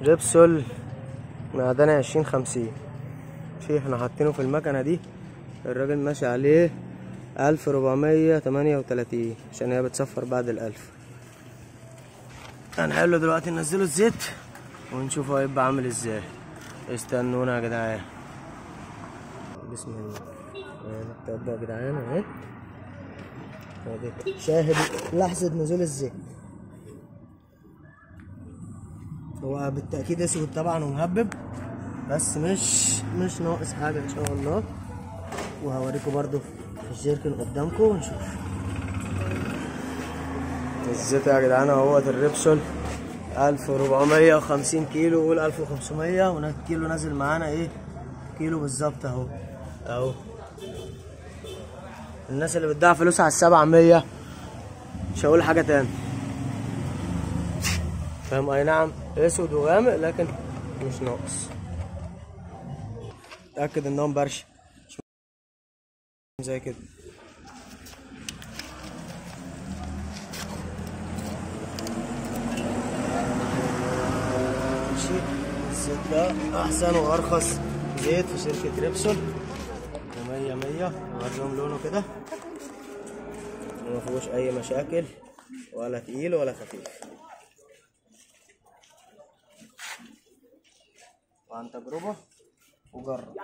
ريبسول معدني 2050. في احنا حاطينه في المكنة دي، الراجل ماشي عليه 1438 عشان هي بتصفر بعد ال1000. هنحله دلوقتي، ننزله الزيت ونشوفه هيبقى عامل ازاي. استنونا يا جدعان. بسم الله. طب يا جدعان اهي شاهد لحظة نزول الزيت. هو بالتأكيد اسود طبعا ومهبب، بس مش ناقص حاجة ان شاء الله. وهوريكم برضو في الجيركن قدامكم ونشوف الزيت يا جدعان. اهوت الريبسول 1450 كيلو، قول 1500 والكيلو نازل معانا ايه كيلو بالظبط اهو. اهو الناس اللي بتدفع فلوس على 700 مش هقول حاجة تاني، فاهم؟ اي نعم اسود وغامق لكن مش ناقص. اتأكد انهم برشا زي كده. ماشي. الزيت ده احسن وارخص زيت في شركة ريبسول، 100 اوريهم لونه كده ومفيهوش اي مشاكل، ولا تقيل ولا خفيف. وعن تجربة وجرب.